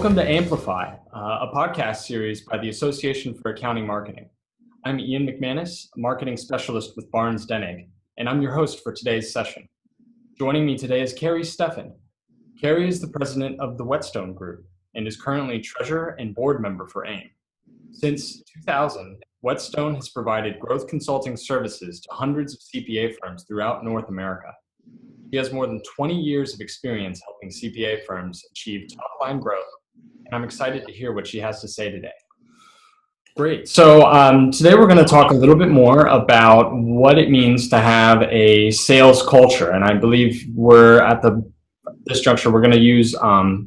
Welcome to AAMplify, a podcast series by the Association for Accounting Marketing. I'm Ian McManis, a marketing specialist with Barnes Dennig, and I'm your host for today's session. Joining me today is Carrie Steffen. Carrie is the president of the Whetstone Group and is currently treasurer and board member for AIM. Since 2000, Whetstone has provided growth consulting services to hundreds of CPA firms throughout North America. He has more than 20 years of experience helping CPA firms achieve top-line growth, and I'm excited to hear what she has to say today. Great. So today we're going to talk a little bit more about what it means to have a sales culture, and I believe we're at this juncture we're going to use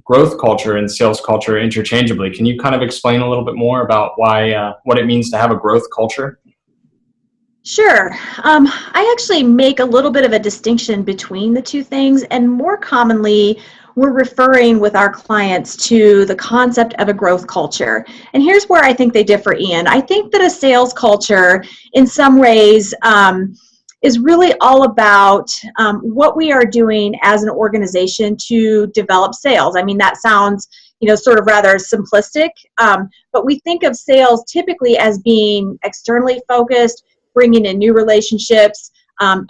growth culture and sales culture interchangeably. Can you kind of explain a little bit more about what it means to have a growth culture? Sure. I actually make a little bit of a distinction between the two things, and more commonly, we're referring with our clients to the concept of a growth culture. And here's where I think they differ, Ian. I think that a sales culture, in some ways, is really all about what we are doing as an organization to develop sales. I mean, that sounds sort of rather simplistic, but we think of sales typically as being externally focused, bringing in new relationships,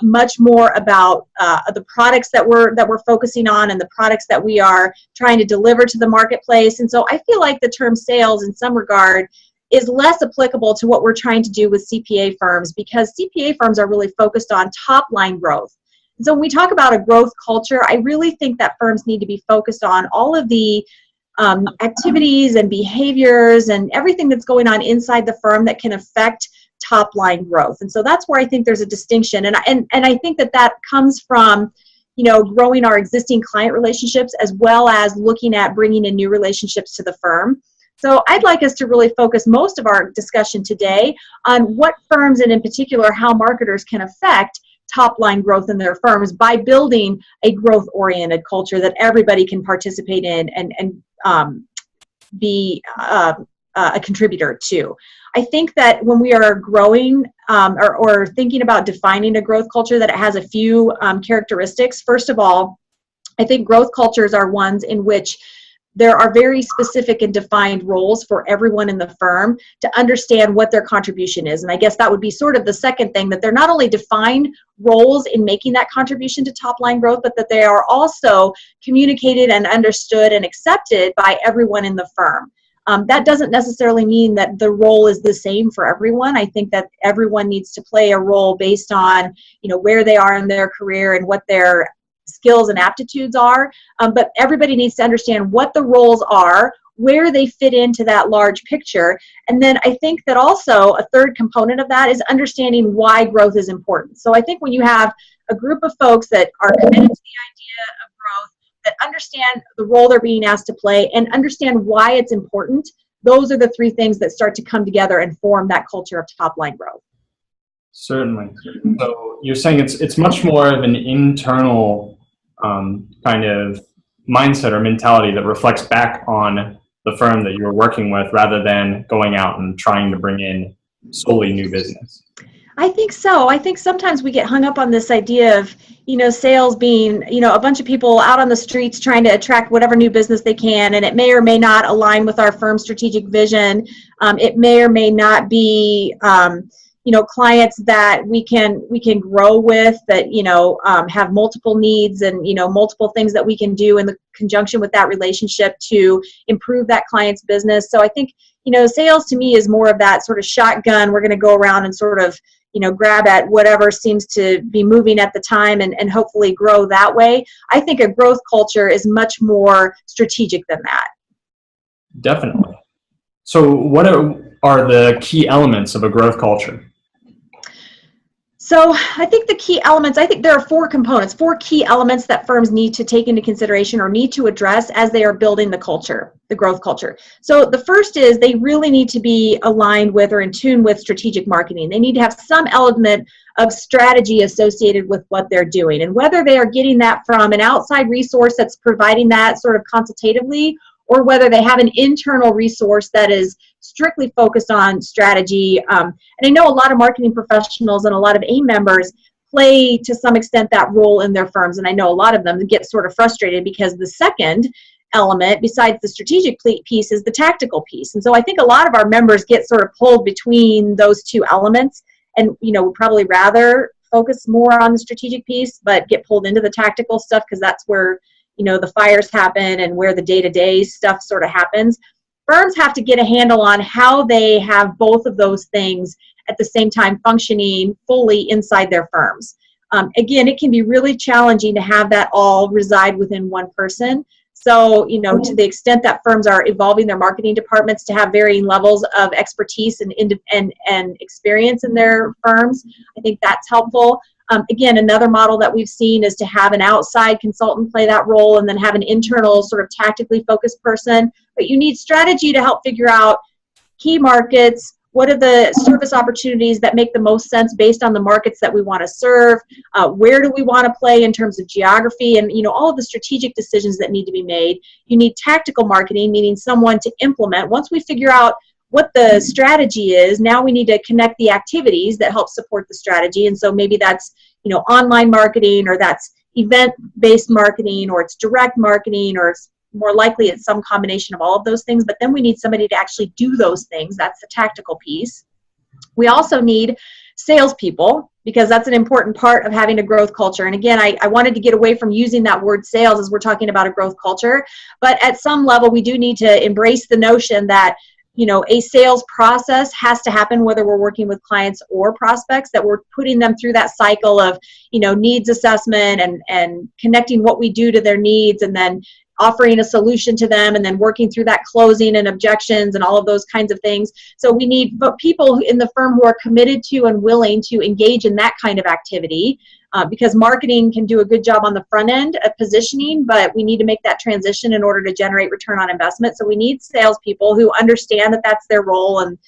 much more about the products that we're focusing on and the products that we are trying to deliver to the marketplace. And so I feel like the term sales in some regard is less applicable to what we're trying to do with CPA firms, because CPA firms are really focused on top line growth. And so when we talk about a growth culture, I really think that firms need to be focused on all of the activities and behaviors and everything that's going on inside the firm that can affect top line growth. And so that's where I think there's a distinction. And I think that comes from, growing our existing client relationships as well as looking at bringing in new relationships to the firm. So I'd like us to really focus most of our discussion today on what firms and in particular how marketers can affect top line growth in their firms by building a growth oriented culture that everybody can participate in and be a contributor to. I think that when we are growing or thinking about defining a growth culture, that it has a few characteristics. First of all, I think growth cultures are ones in which there are very specific and defined roles for everyone in the firm to understand what their contribution is. And I guess that would be sort of the second thing, that they're not only defined roles in making that contribution to top line growth, but that they are also communicated and understood and accepted by everyone in the firm. That doesn't necessarily mean that the role is the same for everyone. I think that everyone needs to play a role based on, where they are in their career and what their skills and aptitudes are. But everybody needs to understand what the roles are, where they fit into that large picture. And then I think that also a third component of that is understanding why growth is important. So I think when you have a group of folks that are committed to the idea of growth, that understand the role they're being asked to play and understand why it's important, those are the three things that start to come together and form that culture of top line growth. Certainly. So you're saying it's much more of an internal kind of mindset or mentality that reflects back on the firm that you're working with rather than going out and trying to bring in solely new business. I think so. I think sometimes we get hung up on this idea of, sales being, a bunch of people out on the streets trying to attract whatever new business they can, and it may or may not align with our firm's strategic vision. It may or may not be, clients that we can grow with, that, have multiple needs and, multiple things that we can do in the conjunction with that relationship to improve that client's business. So I think, sales to me is more of that sort of shotgun. We're going to go around and sort of, grab at whatever seems to be moving at the time and hopefully grow that way. I think a growth culture is much more strategic than that. Definitely. So what are the key elements of a growth culture? So I think the key elements, I think there are four key elements that firms need to take into consideration or need to address as they are building the culture, the growth culture. So the first is they really need to be aligned with or in tune with strategic marketing. They need to have some element of strategy associated with what they're doing. And whether they are getting that from an outside resource that's providing that sort of consultatively, or whether they have an internal resource that is strictly focused on strategy. And I know a lot of marketing professionals and a lot of AIM members play to some extent that role in their firms. And I know a lot of them get sort of frustrated because the second element besides the strategic piece is the tactical piece. And so I think a lot of our members get sort of pulled between those two elements, and would probably rather focus more on the strategic piece but get pulled into the tactical stuff because that's where the fires happen and where the day-to-day stuff sort of happens. Firms have to get a handle on how they have both of those things at the same time functioning fully inside their firms. Again, it can be really challenging to have that all reside within one person. So, to the extent that firms are evolving their marketing departments to have varying levels of expertise and experience in their firms, I think that's helpful. Again, another model that we've seen is to have an outside consultant play that role and then have an internal sort of tactically focused person. But you need strategy to help figure out key markets. What are the service opportunities that make the most sense based on the markets that we want to serve? Where do we want to play in terms of geography? And, all of the strategic decisions that need to be made. You need tactical marketing, meaning someone to implement. Once we figure out what the strategy is, now we need to connect the activities that help support the strategy. And so maybe that's, online marketing, or that's event-based marketing, or it's direct marketing, or it's more likely it's some combination of all of those things. But then we need somebody to actually do those things. That's the tactical piece. We also need salespeople, because that's an important part of having a growth culture. And again, I wanted to get away from using that word sales as we're talking about a growth culture. But at some level, we do need to embrace the notion that a sales process has to happen whether we're working with clients or prospects, that we're putting them through that cycle of, needs assessment and connecting what we do to their needs, and then offering a solution to them, and then working through that closing and objections and all of those kinds of things. So we need people in the firm who are committed to and willing to engage in that kind of activity, because marketing can do a good job on the front end of positioning, but we need to make that transition in order to generate return on investment. So we need salespeople who understand that that's their role and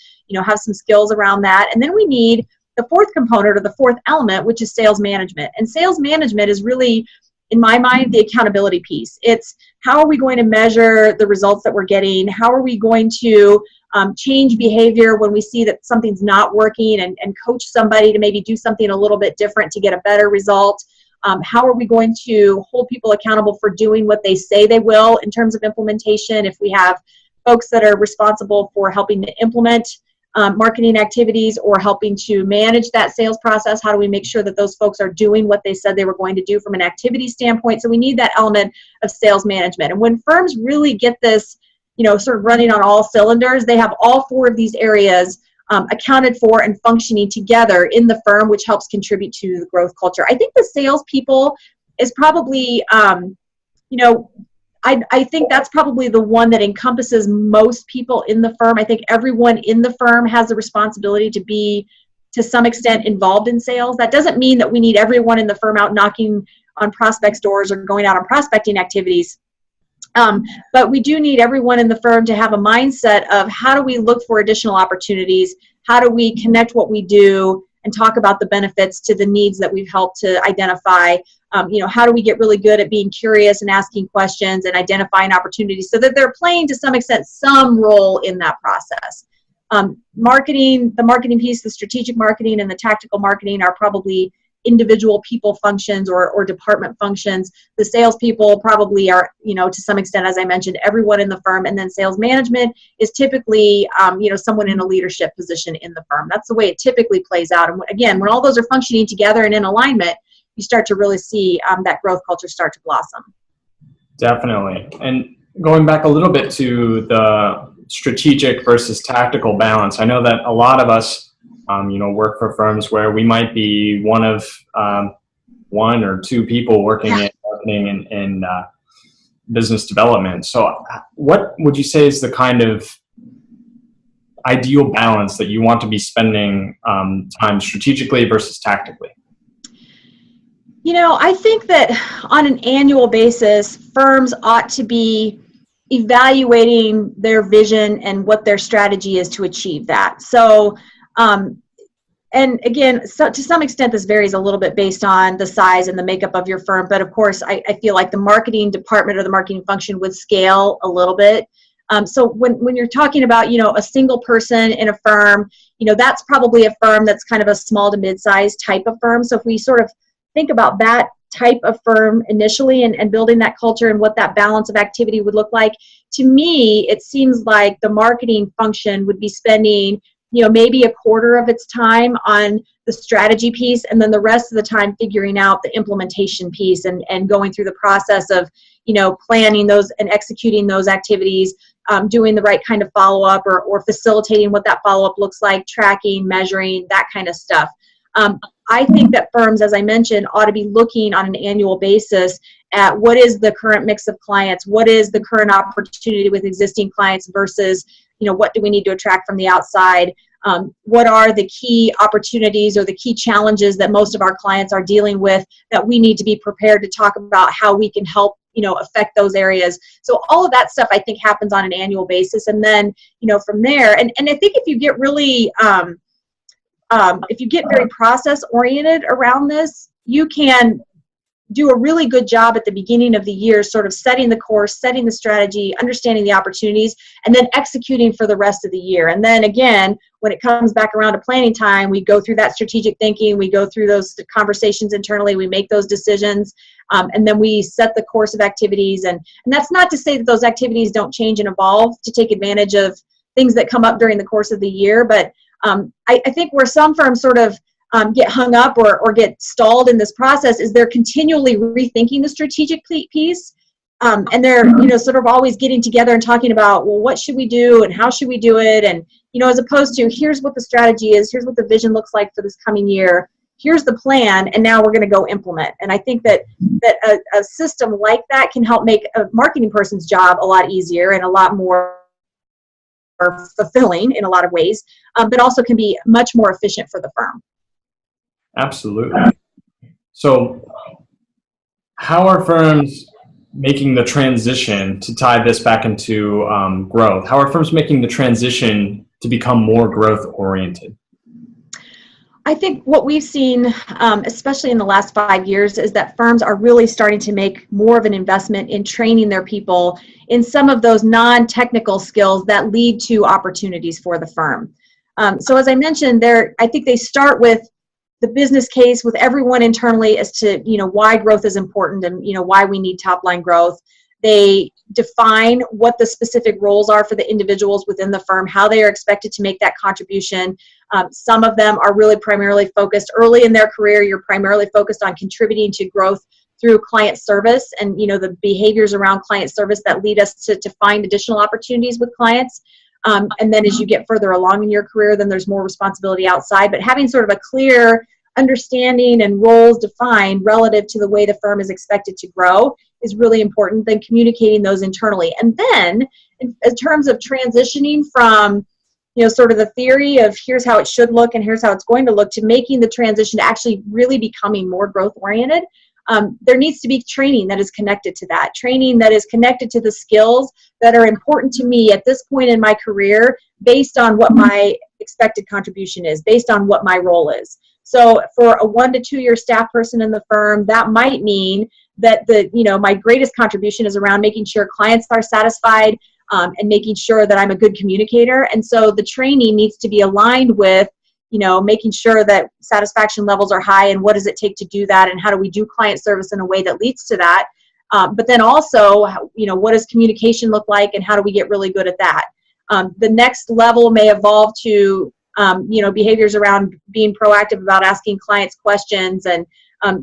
have some skills around that. And then we need the fourth component, or the fourth element, which is sales management. And sales management is really, in my mind, the accountability piece. It's how are we going to measure the results that we're getting? How are we going to change behavior when we see that something's not working, and coach somebody to maybe do something a little bit different to get a better result? How are we going to hold people accountable for doing what they say they will in terms of implementation? If we have folks that are responsible for helping to implement marketing activities or helping to manage that sales process, how do we make sure that those folks are doing what they said they were going to do from an activity standpoint? So we need that element of sales management. And when firms really get this, sort of running on all cylinders, they have all four of these areas accounted for and functioning together in the firm, which helps contribute to the growth culture. I think the salespeople is probably, I think that's probably the one that encompasses most people in the firm. I think everyone in the firm has the responsibility to be, to some extent, involved in sales. That doesn't mean that we need everyone in the firm out knocking on prospects' doors or going out on prospecting activities. But we do need everyone in the firm to have a mindset of how do we look for additional opportunities? How do we connect what we do and talk about the benefits to the needs that we've helped to identify? How do we get really good at being curious and asking questions and identifying opportunities so that they're playing to some extent some role in that process? Marketing, the marketing piece, the strategic marketing and the tactical marketing are probably individual people functions or department functions. The salespeople probably are, to some extent, as I mentioned, everyone in the firm. And then sales management is typically, someone in a leadership position in the firm. That's the way it typically plays out. And again, when all those are functioning together and in alignment, you start to really see that growth culture start to blossom. Definitely. And going back a little bit to the strategic versus tactical balance, I know that a lot of us, work for firms where we might be one of one or two people working in marketing and business development. So what would you say is the kind of ideal balance that you want to be spending time strategically versus tactically? I think that on an annual basis, firms ought to be evaluating their vision and what their strategy is to achieve that. So, and again, to some extent, this varies a little bit based on the size and the makeup of your firm. But of course, I feel like the marketing department or the marketing function would scale a little bit. So when you're talking about, a single person in a firm, that's probably a firm that's kind of a small to mid-sized type of firm. So if we sort of think about that type of firm initially and building that culture and what that balance of activity would look like, to me, it seems like the marketing function would be spending, maybe a quarter of its time on the strategy piece, and then the rest of the time figuring out the implementation piece and going through the process of, planning those and executing those activities, doing the right kind of follow-up or facilitating what that follow-up looks like, tracking, measuring, that kind of stuff. I think that firms, as I mentioned, ought to be looking on an annual basis at what is the current mix of clients, what is the current opportunity with existing clients versus, what do we need to attract from the outside, what are the key opportunities or the key challenges that most of our clients are dealing with that we need to be prepared to talk about how we can help, affect those areas. So all of that stuff, I think, happens on an annual basis. And then, from there, and I think if you get really, if you get very process oriented around this, you can do a really good job at the beginning of the year, sort of setting the course, setting the strategy, understanding the opportunities, and then executing for the rest of the year. And then again, when it comes back around to planning time, we go through that strategic thinking, we go through those conversations internally, we make those decisions, and then we set the course of activities. And that's not to say that those activities don't change and evolve to take advantage of things that come up during the course of the year, but I think where some firms sort of get hung up or get stalled in this process is they're continually rethinking the strategic piece, and they're sort of always getting together and talking about, well, what should we do and how should we do it, and as opposed to here's what the strategy is, here's what the vision looks like for this coming year, here's the plan, and now we're going to go implement. And I think that a system like that can help make a marketing person's job a lot easier and a lot more fulfilling in a lot of ways, but also can be much more efficient for the firm. Absolutely. So how are firms making the transition to tie this back into growth? How are firms making the transition to become more growth oriented? I think what we've seen, especially in the last 5 years, is that firms are really starting to make more of an investment in training their people in some of those non-technical skills that lead to opportunities for the firm. So as I mentioned, I think they start with the business case with everyone internally as to why growth is important and why we need top line growth. They define what the specific roles are for the individuals within the firm, how they are expected to make that contribution. Some of them are really primarily focused early in their career. You're primarily focused on contributing to growth through client service and the behaviors around client service that lead us to find additional opportunities with clients. And then as you get further along in your career, then there's more responsibility outside. But having sort of a clear understanding and roles defined relative to the way the firm is expected to grow is really important, then communicating those internally. And then in terms of transitioning from sort of the theory of here's how it should look and here's how it's going to look to making the transition to actually really becoming more growth oriented, there needs to be training that is connected to that, training that is connected to the skills that are important to me at this point in my career based on what my expected contribution is, based on what my role is. So for a 1 to 2 year staff person in the firm, that might mean that my greatest contribution is around making sure clients are satisfied and making sure that I'm a good communicator. And so the training needs to be aligned with making sure that satisfaction levels are high and what does it take to do that and how do we do client service in a way that leads to that. But then also, what does communication look like and how do we get really good at that? The next level may evolve to behaviors around being proactive about asking clients questions and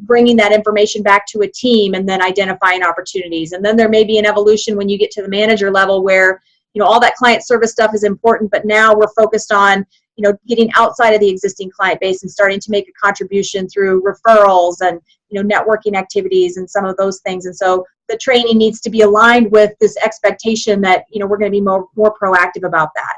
bringing that information back to a team and then identifying opportunities. And then there may be an evolution when you get to the manager level where, all that client service stuff is important, but now we're focused on, getting outside of the existing client base and starting to make a contribution through referrals and, networking activities and some of those things. And so the training needs to be aligned with this expectation that, we're going to be more proactive about that.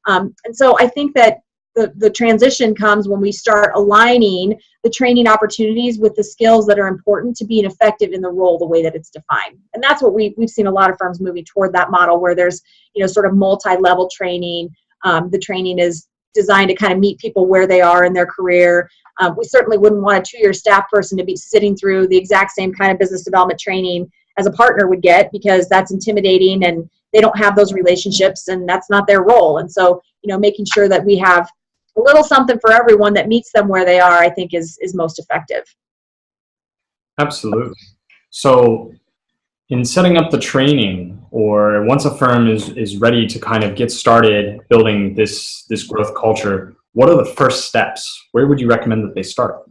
And so I think that the transition comes when we start aligning the training opportunities with the skills that are important to being effective in the role the way that it's defined. And that's what we've seen a lot of firms moving toward that model where there's, sort of multi-level training. The training is designed to kind of meet people where they are in their career. We certainly wouldn't want a 2 year staff person to be sitting through the exact same kind of business development training as a partner would get because that's intimidating and they don't have those relationships and that's not their role. And so, making sure that we have a little something for everyone that meets them where they are, I think is most effective. Absolutely. So in setting up the training, or once a firm is ready to kind of get started building this growth culture, what are the first steps? Where would you recommend that they start?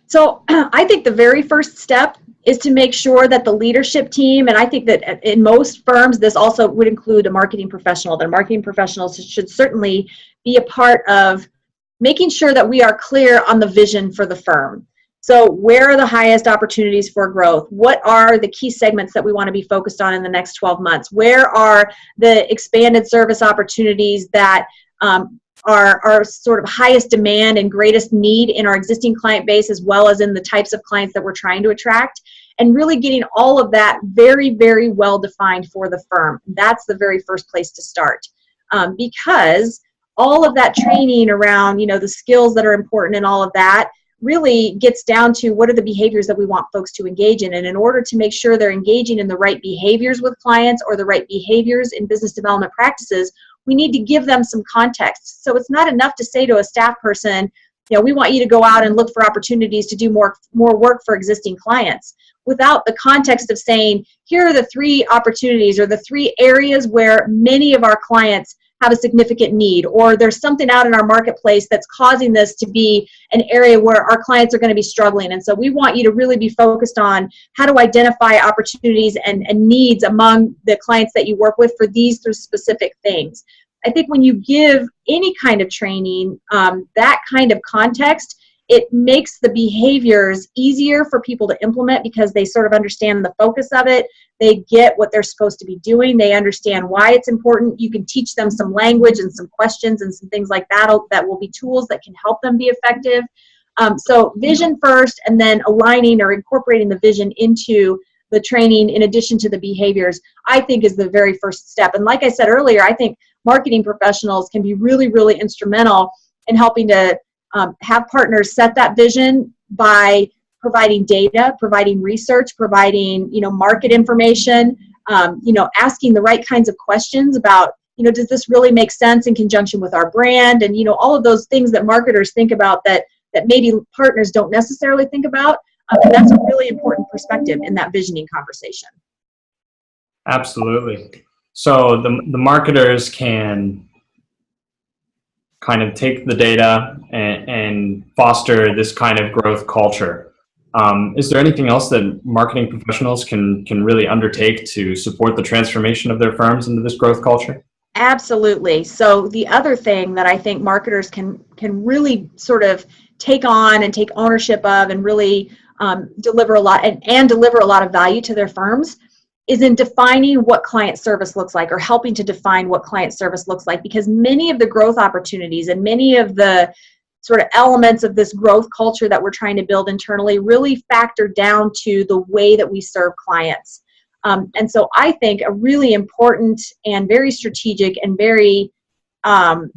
So I think the very first step is to make sure that the leadership team, and I think that in most firms, this also would include a marketing professional. The marketing professionals should certainly be a part of making sure that we are clear on the vision for the firm. So where are the highest opportunities for growth? What are the key segments that we want to be focused on in the next 12 months? Where are the expanded service opportunities that are sort of highest demand and greatest need in our existing client base, as well as in the types of clients that we're trying to attract, and really getting all of that very, very well defined for the firm. That's the very first place to start, because all of that training around, the skills that are important and all of that really gets down to what are the behaviors that we want folks to engage in. And in order to make sure they're engaging in the right behaviors with clients or the right behaviors in business development practices, we need to give them some context. So it's not enough to say to a staff person, we want you to go out and look for opportunities to do more work for existing clients, without the context of saying, here are the 3 opportunities or the 3 areas where many of our clients have a significant need, or there's something out in our marketplace that's causing this to be an area where our clients are going to be struggling. And so we want you to really be focused on how to identify opportunities and needs among the clients that you work with for these 3 specific things. I think when you give any kind of training, that kind of context, it makes the behaviors easier for people to implement because they sort of understand the focus of it. They get what they're supposed to be doing. They understand why it's important. You can teach them some language and some questions and some things like that that will be tools that can help them be effective. So vision first, and then aligning or incorporating the vision into the training in addition to the behaviors, I think is the very first step. And like I said earlier, I think marketing professionals can be really, really instrumental in helping to have partners set that vision by providing data, providing research, providing, market information, asking the right kinds of questions about, does this really make sense in conjunction with our brand? And, all of those things that marketers think about that maybe partners don't necessarily think about. And that's a really important perspective in that visioning conversation. Absolutely. So the marketers can kind of take the data and foster this kind of growth culture. Is there anything else that marketing professionals can really undertake to support the transformation of their firms into this growth culture? Absolutely. So the other thing that I think marketers can really sort of take on and take ownership of and really deliver a lot and deliver a lot of value to their firms is in defining what client service looks like, or helping to define what client service looks like, because many of the growth opportunities and many of the sort of elements of this growth culture that we're trying to build internally really factor down to the way that we serve clients. And so I think a really important and very strategic and very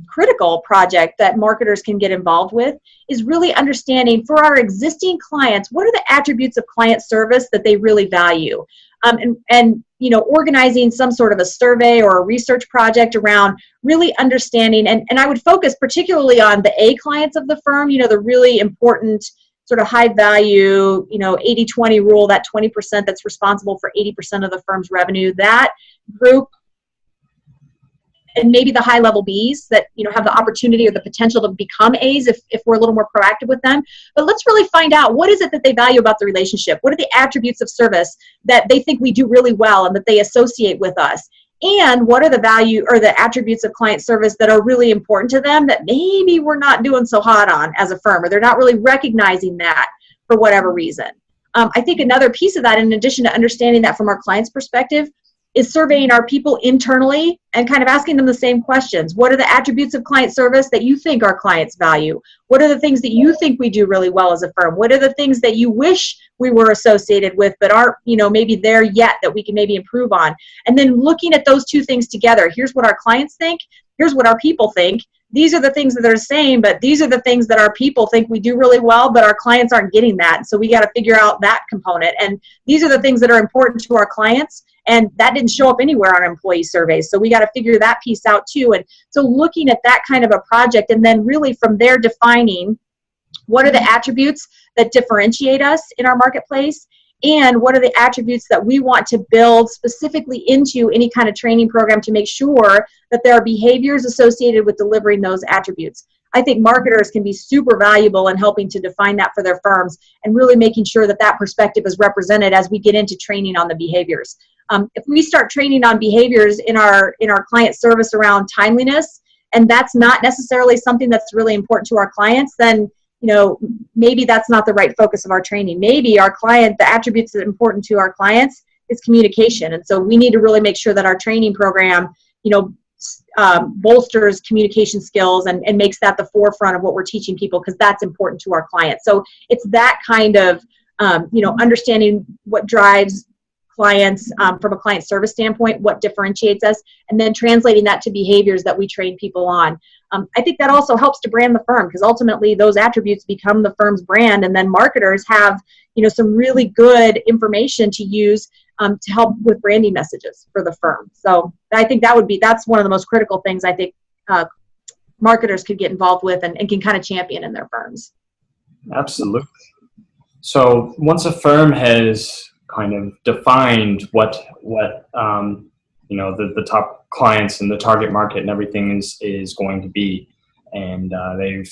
critical project that marketers can get involved with is really understanding for our existing clients, what are the attributes of client service that they really value? And organizing some sort of a survey or a research project around really understanding, and I would focus particularly on the A clients of the firm, the really important sort of high value, 80-20 rule, that 20% that's responsible for 80% of the firm's revenue, that group, and maybe the high level Bs that have the opportunity or the potential to become As if we're a little more proactive with them. But let's really find out, what is it that they value about the relationship? What are the attributes of service that they think we do really well and that they associate with us? And what are the value or the attributes of client service that are really important to them that maybe we're not doing so hot on as a firm, or they're not really recognizing that for whatever reason? I think another piece of that, in addition to understanding that from our client's perspective, is surveying our people internally and kind of asking them the same questions. What are the attributes of client service that you think our clients value? What are the things that you think we do really well as a firm? What are the things that you wish we were associated with but aren't, maybe there yet that we can maybe improve on? And then looking at those 2 things together. Here's what our clients think. Here's what our people think. These are the things that are the same, but these are the things that our people think we do really well, but our clients aren't getting that. So we got to figure out that component. And these are the things that are important to our clients, and that didn't show up anywhere on employee surveys. So we got to figure that piece out too. And so looking at that kind of a project, and then really from there defining What are the attributes that differentiate us in our marketplace? And what are the attributes that we want to build specifically into any kind of training program to make sure that there are behaviors associated with delivering those attributes? I think marketers can be super valuable in helping to define that for their firms and really making sure that that perspective is represented as we get into training on the behaviors. If we start training on behaviors in our client service around timeliness, and that's not necessarily something that's really important to our clients, then maybe that's not the right focus of our training. Maybe the attributes that are important to our clients is communication. And so we need to really make sure that our training program, bolsters communication skills and makes that the forefront of what we're teaching people, because that's important to our clients. So it's that kind of, understanding what drives clients from a client service standpoint, what differentiates us, and then translating that to behaviors that we train people on. I think that also helps to brand the firm, because ultimately those attributes become the firm's brand, and then marketers have some really good information to use to help with branding messages for the firm. So I think that's one of the most critical things I think marketers could get involved with and can kind of champion in their firms. Absolutely. So once a firm has kind of defined what the top clients and the target market and everything is going to be, and they've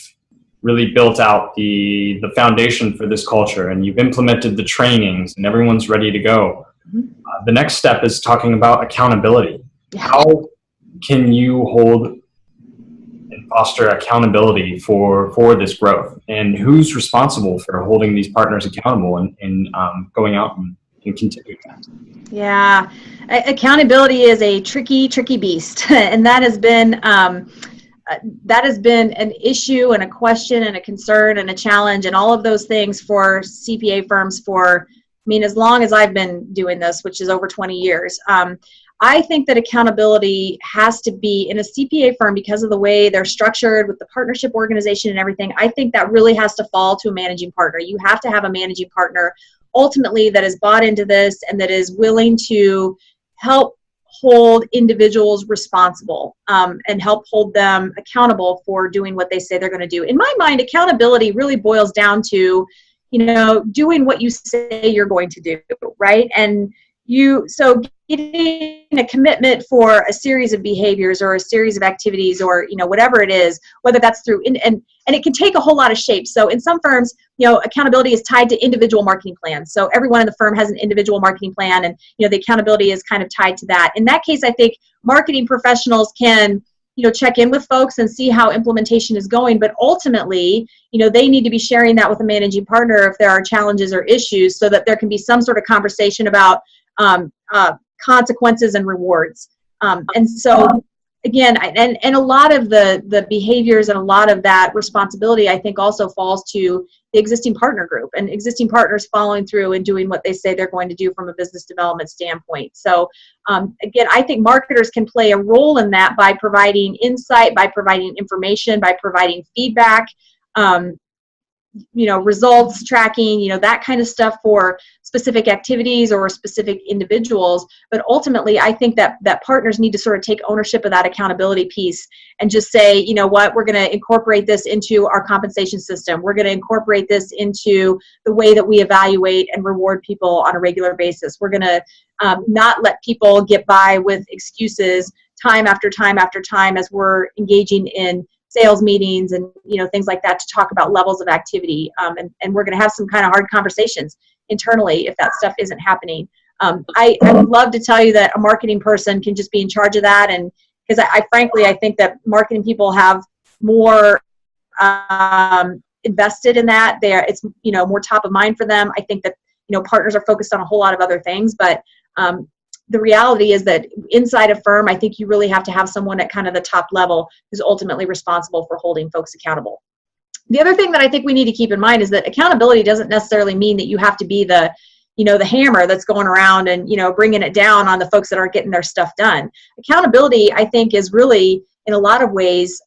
really built out the foundation for this culture, and you've implemented the trainings and everyone's ready to go. The next step is talking about accountability. Yeah. How can you hold and foster accountability for this growth, and who's responsible for holding these partners accountable and going out and continuing that? Yeah, accountability is a tricky beast, and that has been an issue and a question and a concern and a challenge and all of those things for CPA firms for, as long as I've been doing this, which is over 20 years. I think that accountability has to be in a CPA firm, because of the way they're structured with the partnership organization and everything. I think that really has to fall to a managing partner. You have to have a managing partner ultimately that is bought into this and that is willing to help hold individuals responsible and help hold them accountable for doing what they say they're going to do. In my mind, accountability really boils down to, doing what you say you're going to do, right? And so getting a commitment for a series of behaviors or a series of activities or, whatever it is, whether that's through, and it can take a whole lot of shapes. So in some firms, accountability is tied to individual marketing plans. So everyone in the firm has an individual marketing plan, and, the accountability is kind of tied to that. In that case, I think marketing professionals can, check in with folks and see how implementation is going. But ultimately, they need to be sharing that with a managing partner if there are challenges or issues, so that there can be some sort of conversation about consequences and rewards. And so again, and a lot of the behaviors and a lot of that responsibility, I think, also falls to the existing partner group and existing partners following through and doing what they say they're going to do from a business development standpoint. So again, I think marketers can play a role in that by providing insight, by providing information, by providing feedback, results tracking, that kind of stuff for specific activities or specific individuals. But ultimately, I think that partners need to sort of take ownership of that accountability piece and just say, we're going to incorporate this into our compensation system. We're going to incorporate this into the way that we evaluate and reward people on a regular basis. We're going to not let people get by with excuses time after time after time as we're engaging in sales meetings and things like that to talk about levels of activity, and we're going to have some kind of hard conversations internally if that stuff isn't happening. I would love to tell you that a marketing person can just be in charge of that, and because I frankly think that marketing people have more invested in that. It's more top of mind for them. I think that partners are focused on a whole lot of other things, but the reality is that inside a firm, I think you really have to have someone at kind of the top level who's ultimately responsible for holding folks accountable. The other thing that I think we need to keep in mind is that accountability doesn't necessarily mean that you have to be the hammer that's going around and, bringing it down on the folks that aren't getting their stuff done. Accountability, I think, is really, in a lot of ways,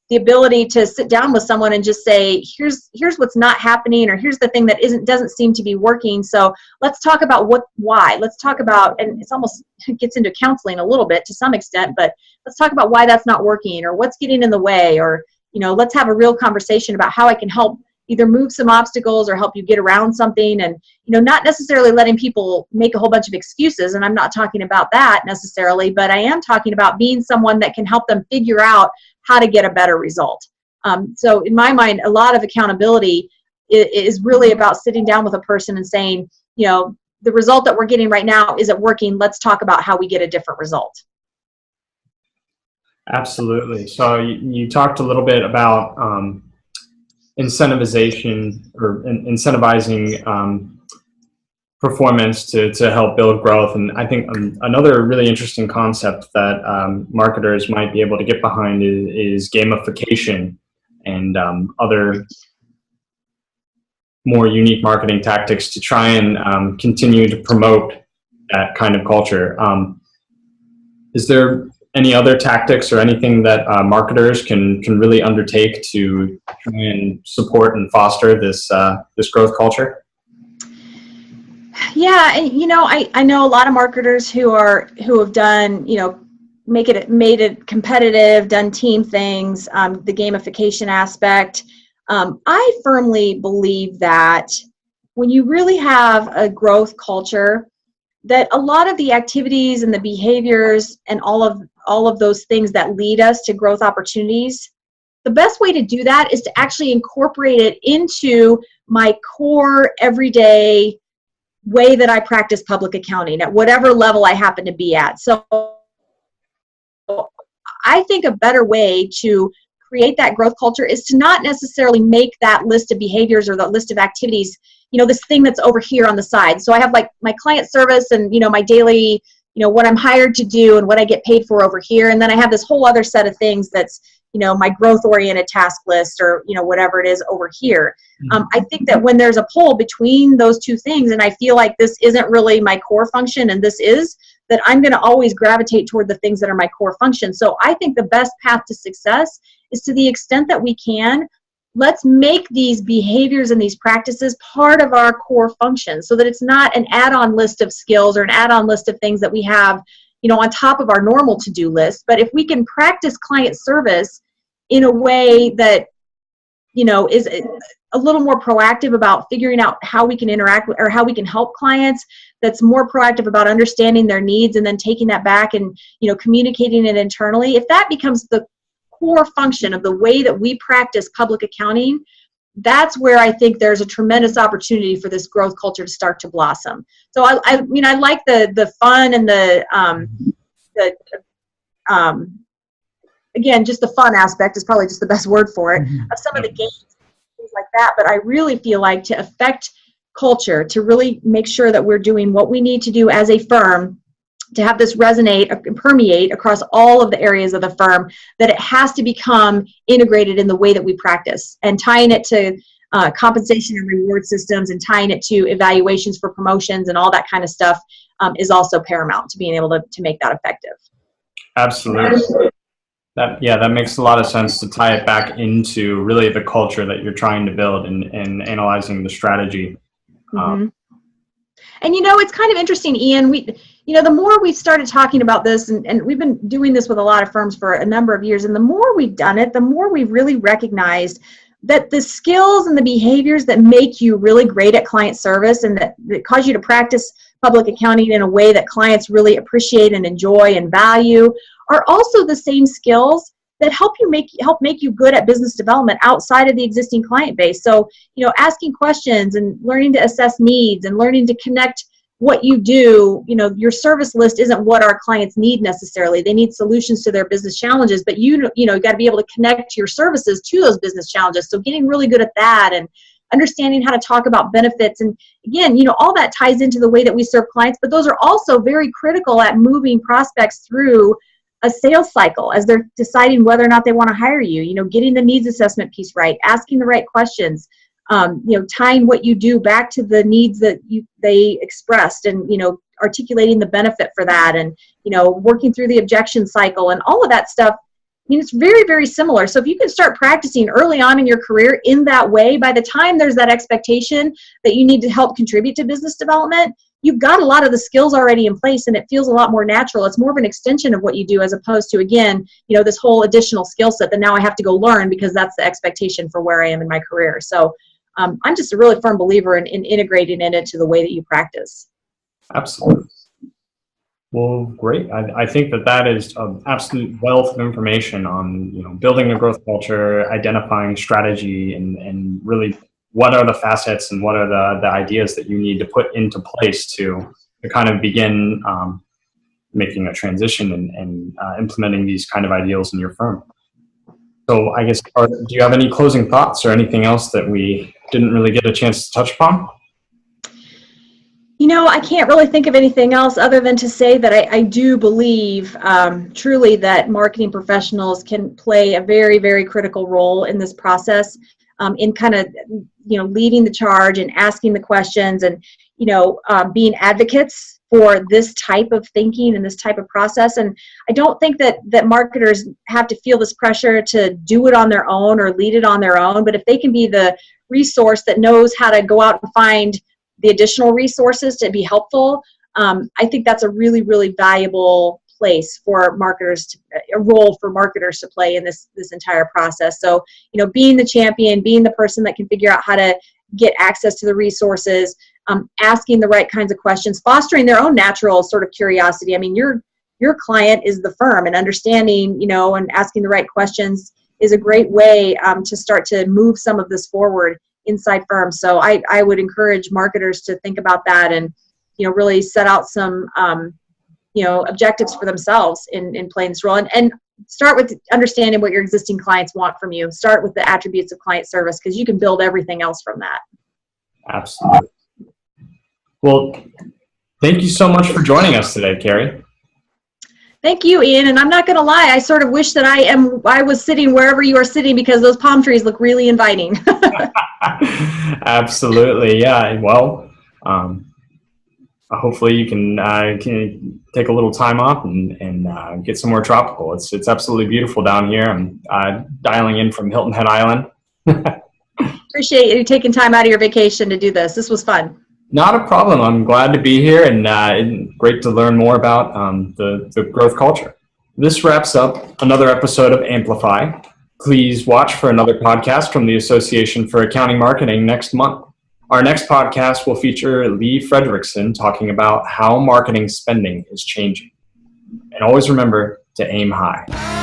the ability to sit down with someone and just say, here's what's not happening, or here's the thing that doesn't seem to be working. So let's talk about why. Let's talk about, and it gets into counseling a little bit to some extent, but let's talk about why that's not working, or what's getting in the way, or let's have a real conversation about how I can help either move some obstacles or help you get around something, and not necessarily letting people make a whole bunch of excuses, and I'm not talking about that necessarily, but I am talking about being someone that can help them figure out how to get a better result. So in my mind, a lot of accountability is really about sitting down with a person and saying, the result that we're getting right now isn't working. Let's talk about how we get a different result. Absolutely. So you talked a little bit about incentivization or incentivizing performance to help build growth. And I think another really interesting concept that marketers might be able to get behind is gamification and other more unique marketing tactics to try and continue to promote that kind of culture. Is there any other tactics or anything that marketers can really undertake to try and support and foster this growth culture? Yeah, and I know a lot of marketers who have done made it competitive, done team things, the gamification aspect. I firmly believe that when you really have a growth culture, that a lot of the activities and the behaviors and all of those things that lead us to growth opportunities, the best way to do that is to actually incorporate it into my core everyday way that I practice public accounting at whatever level I happen to be at. So I think a better way to create that growth culture is to not necessarily make that list of behaviors or the list of activities, this thing that's over here on the side. So I have like my client service and, my daily, what I'm hired to do and what I get paid for over here. And then I have this whole other set of things that's, my growth-oriented task list or, whatever it is over here. I think that when there's a pull between those two things, and I feel like this isn't really my core function and this is, that I'm going to always gravitate toward the things that are my core function. So I think the best path to success is, to the extent that we can, let's make these behaviors and these practices part of our core function so that it's not an add-on list of skills or an add-on list of things that we have, on top of our normal to-do list. But if we can practice client service in a way that, is a little more proactive about figuring out how we can interact with, or how we can help clients, that's more proactive about understanding their needs and then taking that back and, communicating it internally, if that becomes the core function of the way that we practice public accounting, that's where I think there's a tremendous opportunity for this growth culture to start to blossom. So I like the fun and again, just the fun aspect is probably just the best word for it, of some of the games, things like that. But I really feel like to affect culture, to really make sure that we're doing what we need to do as a firm to have this resonate and permeate across all of the areas of the firm, that it has to become integrated in the way that we practice, and tying it to compensation and reward systems and tying it to evaluations for promotions and all that kind of stuff is also paramount to being able to make that effective. Absolutely. That makes a lot of sense, to tie it back into really the culture that you're trying to build and analyzing the strategy. And it's kind of interesting, Ian, the more we've started talking about this, and we've been doing this with a lot of firms for a number of years, and the more we've done it, the more we've really recognized that the skills and the behaviors that make you really great at client service and that cause you to practice public accounting in a way that clients really appreciate and enjoy and value are also the same skills that help make you good at business development outside of the existing client base. So, asking questions and learning to assess needs and learning to connect what you do. Your service list isn't what our clients need necessarily. They need solutions to their business challenges, but you got to be able to connect your services to those business challenges. So getting really good at that and understanding how to talk about benefits. And again, all that ties into the way that we serve clients, but those are also very critical at moving prospects through a sales cycle as they're deciding whether or not they want to hire you, getting the needs assessment piece right, asking the right questions, tying what you do back to the needs that they expressed and, articulating the benefit for that and, working through the objection cycle and all of that stuff. It's very, very similar. So if you can start practicing early on in your career in that way, by the time there's that expectation that you need to help contribute to business development, you've got a lot of the skills already in place and it feels a lot more natural. It's more of an extension of what you do as opposed to, again, this whole additional skill set that now I have to go learn because that's the expectation for where I am in my career. So I'm just a really firm believer in integrating it into the way that you practice. Absolutely. Well, great. I think that is an absolute wealth of information on building a growth culture, identifying strategy, and really what are the facets and what are the ideas that you need to put into place to kind of begin making a transition and implementing these kind of ideals in your firm. So I guess, do you have any closing thoughts or anything else that we didn't really get a chance to touch upon? I can't really think of anything else other than to say that I do believe truly that marketing professionals can play a very, very critical role in this process, in kind of, leading the charge and asking the questions and, being advocates for this type of thinking and this type of process. And I don't think that marketers have to feel this pressure to do it on their own or lead it on their own. But if they can be the resource that knows how to go out and find the additional resources to be helpful, I think that's a really, really valuable place for marketers, a role for marketers to play in this entire process. So, being the champion, being the person that can figure out how to get access to the resources, asking the right kinds of questions, fostering their own natural sort of curiosity. I mean, your client is the firm, and understanding, and asking the right questions is a great way to start to move some of this forward inside firms. So I would encourage marketers to think about that and, really set out some, objectives for themselves in playing this role. And start with understanding what your existing clients want from you. Start with the attributes of client service, because you can build everything else from that. Absolutely. Well, thank you so much for joining us today, Carrie. Thank you, Ian. And I'm not going to lie, I sort of wish that I was sitting wherever you are sitting, because those palm trees look really inviting. Absolutely. Yeah. Well, hopefully you can take a little time off and get some more tropical. It's absolutely beautiful down here. I'm dialing in from Hilton Head Island. Appreciate you taking time out of your vacation to do this. This was fun. Not a problem. I'm glad to be here, and great to learn more about the growth culture. This wraps up another episode of Amplify. Please watch for another podcast from the Association for Accounting Marketing next month. Our next podcast will feature Lee Fredrickson talking about how marketing spending is changing. And always remember to aim high.